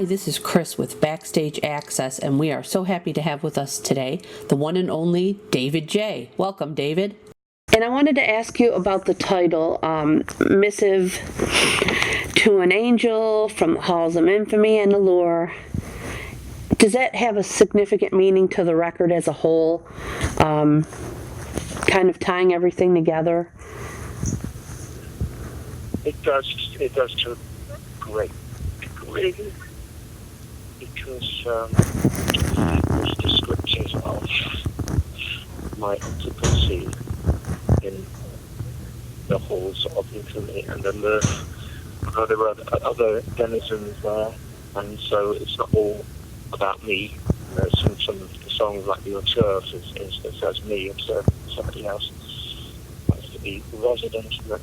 Hi, this is Chris with BackstageAxxess, and we are so happy to have with us today the one and only David J. Welcome, David. And I wanted to ask you about the title, Missive to an Angel from the Halls of Infamy and Allure. Does that have a significant meaning to the record as a whole? Kind of tying everything together? It does to a great degree, because it's descriptive of my occupancy in the halls of infamy and allure. There were other denizens there, and so it's not all about me. Some of the songs, like the Turf, is as me observing somebody else. Has to be resident of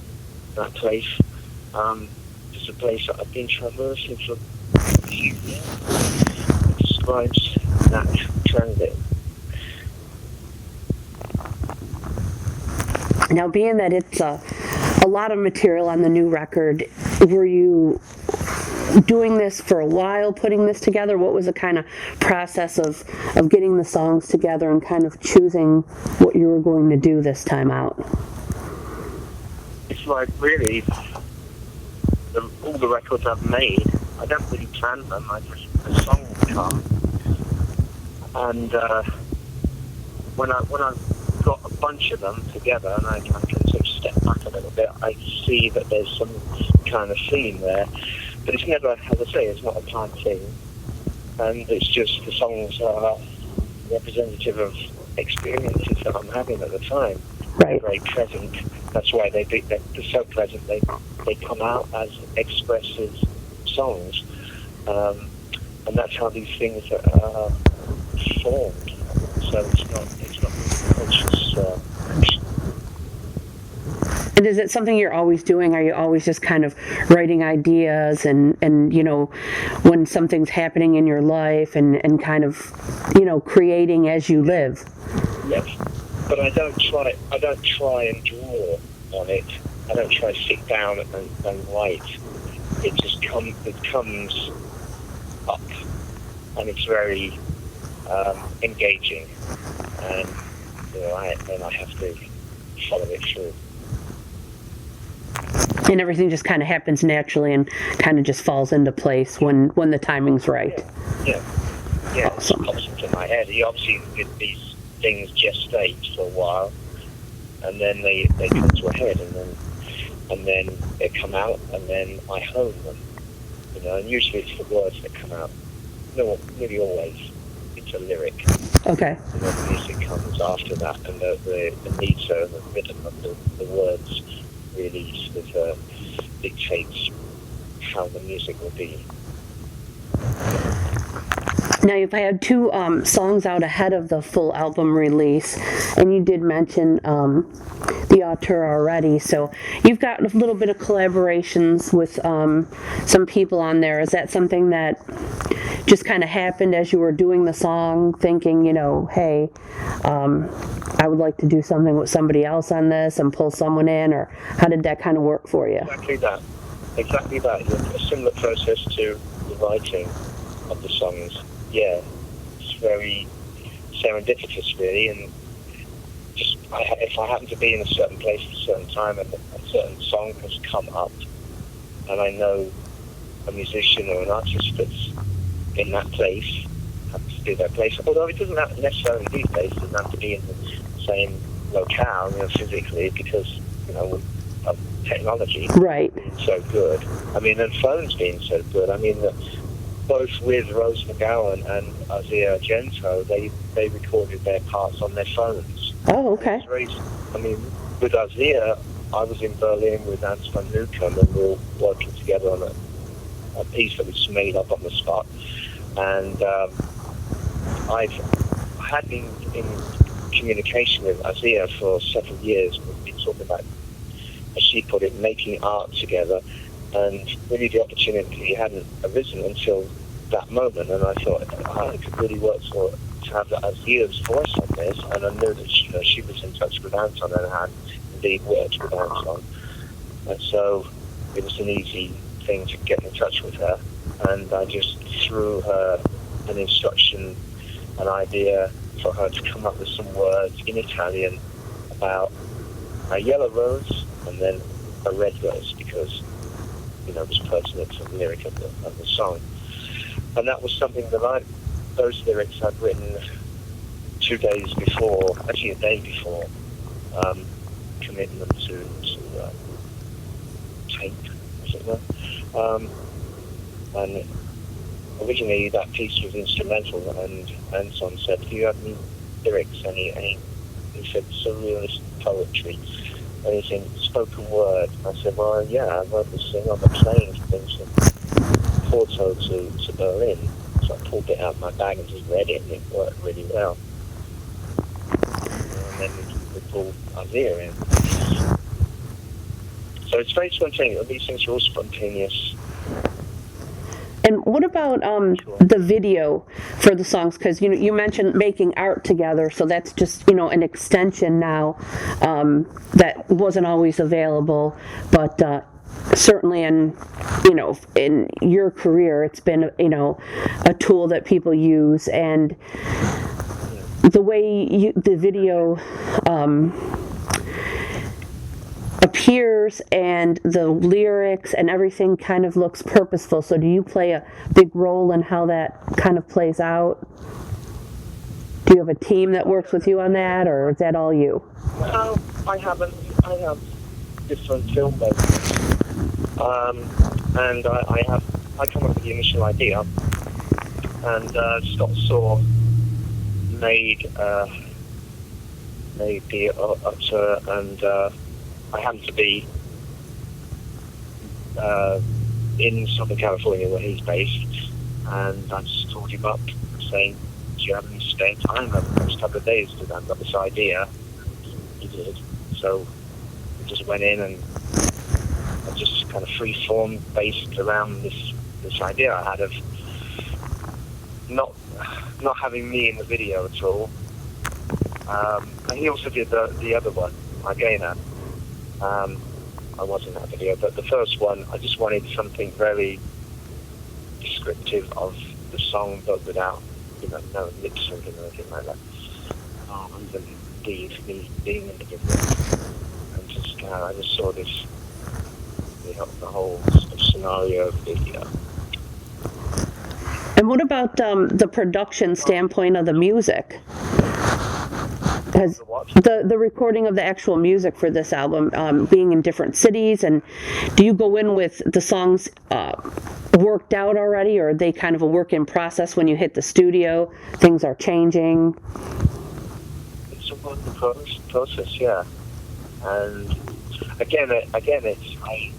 that place. It's a place that I've been traversing for a few years. It describes that transit. Now, being that it's a lot of material on the new record, were you doing this for a while, putting this together? What was the kind of process of getting the songs together and kind of choosing what you were going to do this time out? It's like, really, all the records I've made, I don't really plan them. The song will come, and when I've got a bunch of them together, and I can sort of step back a little bit, I see that there's some kind of theme there. But it's never, as I say, it's not a planned thing, and it's just the songs are representative of experiences that I'm having at the time. Right. Very present. That's why they're so present. They come out as expressive songs, and that's how these things are formed. So it's not conscious action. And is it something you're always doing? Are you always just kind of writing ideas and when something's happening in your life and kind of creating as you live? Yes. But I don't try and draw on it. I don't try to sit down and write. It just comes up, and it's very engaging, and I have to follow it through. And everything just kind of happens naturally and kind of just falls into place when the timing's right. Yeah. Awesome. It pops into my head. Obviously, these things gestate for a while, and then they come to a head, and then they come out, and then I hone them. And usually it's the words that come out. No, nearly always it's a lyric. Okay. And then the music comes after that, and the meter and the rhythm of the words really sort of dictates how the music will be. Now, you've had two songs out ahead of the full album release, and you did mention the auteur already, so you've got a little bit of collaborations with some people on there. Is that something that just kind of happened as you were doing the song, thinking, hey, I would like to do something with somebody else on this and pull someone in, or how did that kind of work for you? Exactly that. A similar process to the writing of the songs. Yeah, it's very serendipitous, really, and just if I happen to be in a certain place at a certain time and a certain song has come up, and I know a musician or an artist that's in that place, happens to be that place, although it doesn't have necessarily these days, it doesn't have to be in the same locale, physically, because, of technology. Right. So good. And phones being so good. Both with Rose McGowan and Azia Argento, they recorded their parts on their phones. Oh, okay. With Azia, I was in Berlin with Ants van Newcomb, and we were working together on a piece that was made up on the spot. And I had been in communication with Azia for several years. We've been talking about, as she put it, making art together. And really the opportunity hadn't arisen until that moment, and I thought it could really work to have that Azia's voice on this, and I knew that she was in touch with Anton and had indeed worked with Anton, and so it was an easy thing to get in touch with her. and I just threw her an instruction, an idea for her to come up with some words in Italian about a yellow rose and then a red rose, because, you know, it was pertinent to the lyric of the song. And that was something that those lyrics I'd written 2 days before, actually a day before, committing them to tape, as it were. And originally that piece was instrumental, and Anton said, "Do you have any lyrics, any?" He said, "Surrealist poetry, anything spoken word." I said, "Well, yeah, I wrote this thing on the plane from Porto to Berlin." So I pulled it out of my bag and just read it, and it worked really well. And then we pulled Isaiah in. So it's very spontaneous. These things are all spontaneous. And what about the video for the songs? Because you mentioned making art together, so that's just an extension now that wasn't always available, but certainly in your career, it's been a tool that people use, and the way the video appears and the lyrics and everything kind of looks purposeful. So do you play a big role in how that kind of plays out? Do you have a team that works with you on that, or is that all you? Well, I have different filmmakers, and I come up with the initial idea, and Scott Saw made the utter, and I happened to be in Southern California where he's based, and I just called him up saying, "Do you have any spare time over the next couple of days? Because I've got this idea." He did. So we just went in and I just kind of free-form based around this idea I had of not having me in the video at all. And he also did the other one, Again. I was in that video, but the first one, I just wanted something very descriptive of the song, but without, no lip syncing or anything like that. And then me being in the video, and just, I just saw this, the whole sort of scenario of the video. And what about the production standpoint of the music? Has the recording of the actual music for this album, being in different cities, and do you go in with the songs worked out already, or are they kind of a work in process when you hit the studio? Things are changing. It's a work in process, yeah. And again, it's I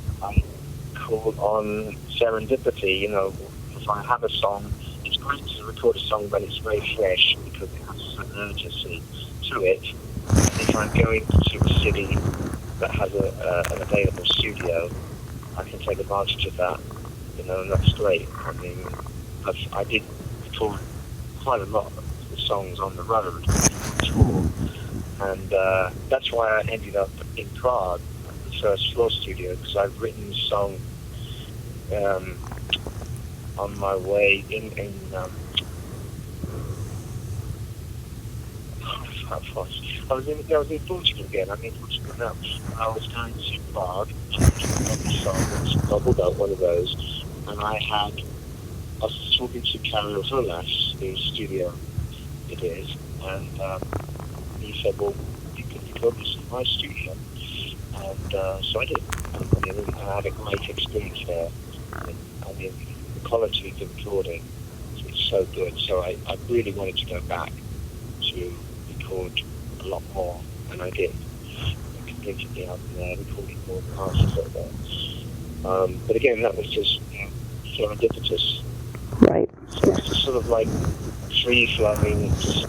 call on serendipity. If I have a song, it's great to record a song when it's very fresh because it has a certain urgency to it. And if I'm going to a city that has an available studio, I can take advantage of that, and that's great. I mean, I did record quite a lot of the songs on the road, tour, and that's why I ended up in Prague at the First Floor studio, because I've written the song on my way in I was in Portugal again. I'm in Portugal now. I was going to Prague, and the song was bubbled up, one of those, and I was talking to Karel Volas, whose studio it is, and he said, "Well, you could record this in my studio," and so I did. And I had a great experience there. I mean, the quality of the recording is so good. So I really wanted to go back to record a lot more, and I did. I completed the album there, recorded more parts of it there. But again, that was just serendipitous. Right. So it's just sort of like free-flowing, just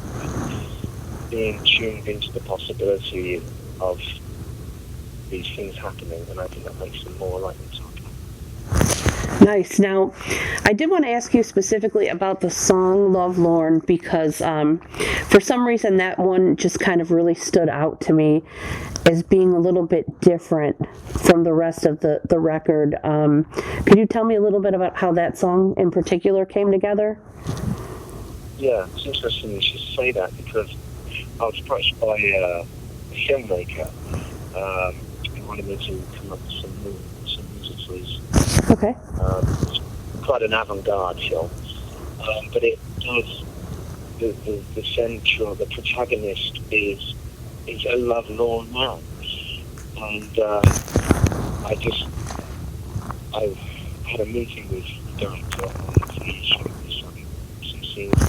being tuned into the possibility of these things happening, and I think that makes them more likely to happen. Nice. Now, I did want to ask you specifically about the song Lovelorn because for some reason that one just kind of really stood out to me as being a little bit different from the rest of the record. Could you tell me a little bit about how that song in particular came together? Yeah, it's interesting you should say that because I was approached by a filmmaker who wanted me to come up with some music for his. Okay. It's quite an avant-garde film, but it does the central, the protagonist is a lovelorn man, and I had a meeting with the director and he showed me some scenes,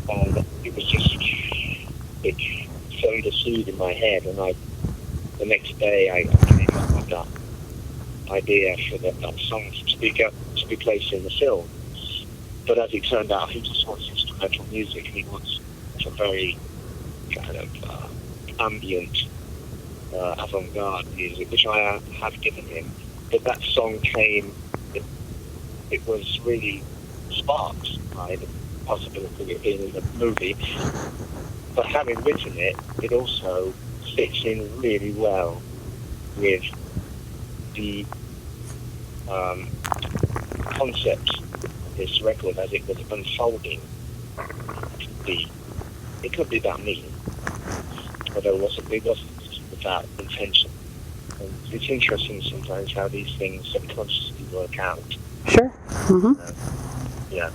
and it was just it sowed a seed in my head, and the next day I came up with that idea for that song to be placed in the film. But as it turned out, he just wants instrumental music, and he wants some very kind of ambient, avant-garde music, which I have given him. But that song came, it was really sparked by the possibility of it being in the movie. But having written it, it also fits in really well with the concept of this record as it was unfolding. It could be about me, although it wasn't without intention. And it's interesting sometimes how these things subconsciously work out. Sure. Mm-hmm. Yeah.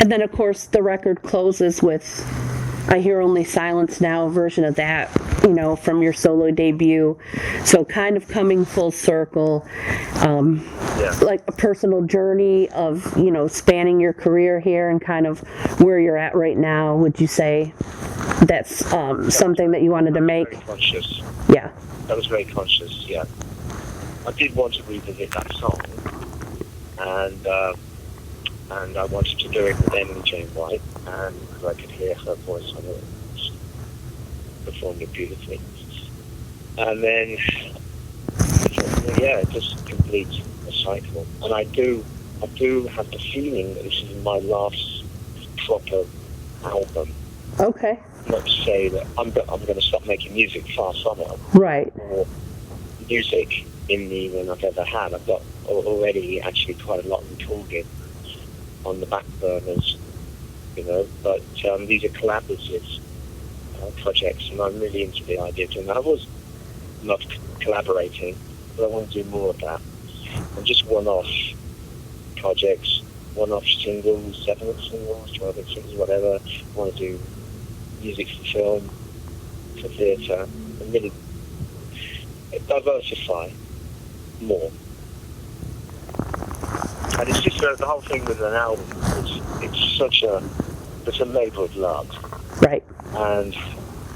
And then, of course, the record closes with I Hear Only Silence Now, a version of that, from your solo debut. So kind of coming full circle, like a personal journey of, spanning your career here and kind of where you're at right now. Would you say that's something that you wanted to make? Very conscious. Yeah. That was very conscious, yeah. I did want to revisit that song, and I wanted to do it with Emily Jane White, and because I could hear her voice on it, she performed it beautifully. And then, it just completes a cycle. And I do have the feeling that this is my last proper album. Okay. Not to say that I'm going to stop making music, far from it. Right. More music in me than I've ever had. I've got already actually quite a lot recorded on the back burners, but these are collaborative projects, and I'm really into the idea of doing that. I was not collaborating, but I want to do more of that. And just one-off projects, one-off singles, 7-inch singles, 12-inch singles, whatever. I want to do music for film, for theatre, and really diversify more. And it's just the whole thing with an album. It's a labour of love, right? And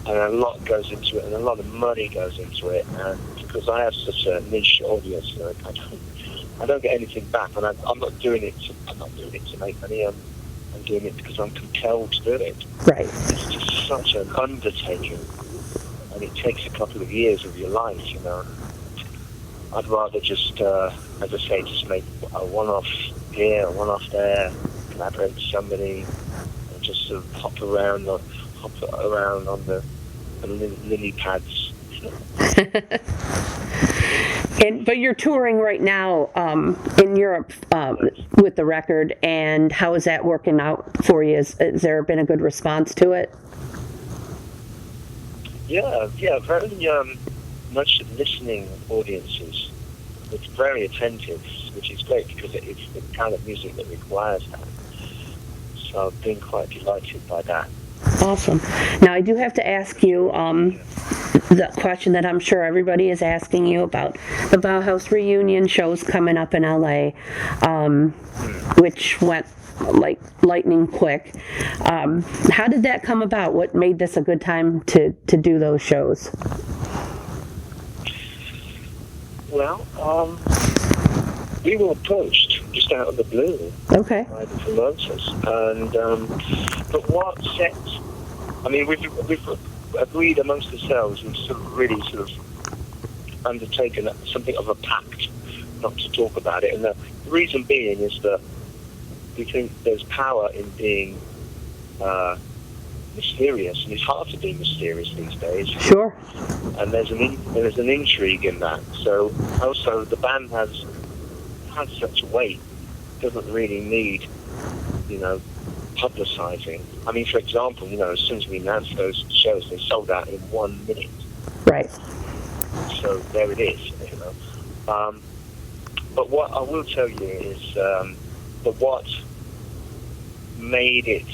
a lot goes into it, and a lot of money goes into it. And because I have such a niche audience, I don't get anything back. And I'm not doing it to make money. I'm doing it because I'm compelled to do it. Right. It's just such an undertaking, and it takes a couple of years of your life, I'd rather just, as I say, just make a one-off here, a one-off there, collaborate with somebody, and just sort of hop around on the lily pads. But you're touring right now in Europe with the record, and how is that working out for you? Has there been a good response to it? Yeah, very much listening audiences. It's very attentive, which is great because it's the kind of music that requires that. So I've been quite delighted by that. Awesome. Now I do have to ask you the question that I'm sure everybody is asking you about the Bauhaus reunion shows coming up in LA, which went like lightning quick. How did that come about? What made this a good time to do those shows? Well, we were approached just out of the blue by the promoters, and but what set? I mean, we've agreed amongst ourselves. We've really undertaken something of a pact not to talk about it. And the reason being is that we think there's power in being mysterious, and it's hard to be mysterious these days. Sure. And there's an intrigue in that. So also the band has such weight, doesn't really need, publicizing. I mean, for example, as soon as we announced those shows, they sold out in 1 minute. Right. So there it is, but what I will tell you is that what made it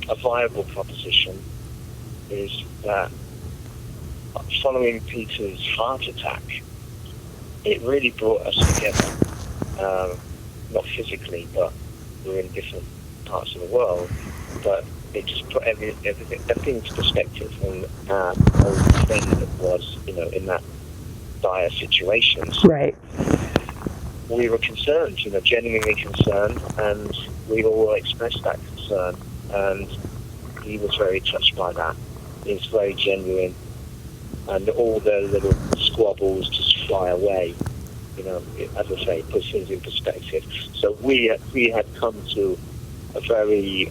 a viable proposition is that following Peter's heart attack, it really brought us together. Not physically, but we're in different parts of the world. But it just put everything into perspective. And our old friend that was, in that dire situations. Right. We were concerned, genuinely concerned, and we all expressed that concern. And he was very touched by that. It's very genuine, and all the little squabbles just fly away. As I say, it puts things in perspective. So we had come to a very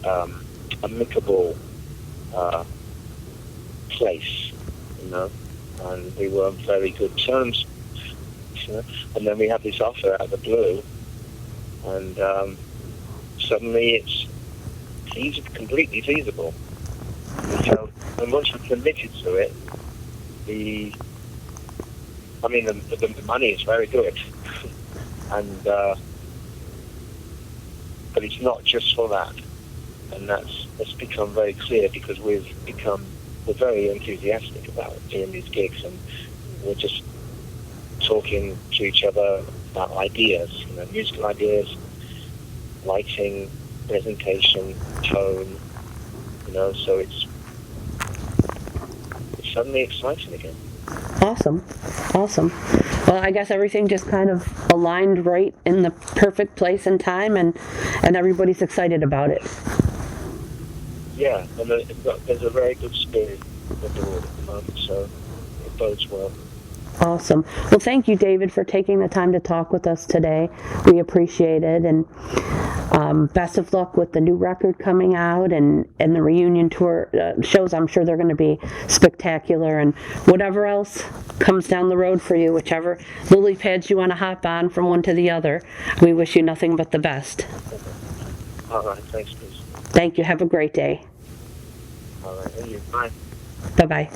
amicable place, and we were on very good terms. And then we had this offer out of the blue, and suddenly it's completely feasible. And once we committed to it, the money is very good, and but it's not just for that, and that's become very clear because we're very enthusiastic about doing these gigs, and we're just talking to each other about ideas, musical ideas, lighting, presentation, tone, so it's suddenly exciting again. Awesome. Well, I guess everything just kind of aligned right in the perfect place and time, and everybody's excited about it. Yeah, and there's a very good spirit at the moment, so it bodes well. Awesome. Well, thank you, David, for taking the time to talk with us today. We appreciate it, and best of luck with the new record coming out and the reunion tour shows. I'm sure they're going to be spectacular, and whatever else comes down the road for you, whichever lily pads you want to hop on from one to the other, we wish you nothing but the best. All right, thanks, Bruce. Thank you. Have a great day. All right, thank you. Bye. Bye-bye.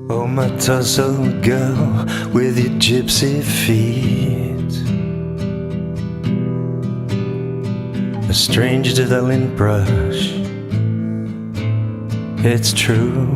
Oh, my tousled girl with your gypsy feet, a stranger to the lint brush, it's true.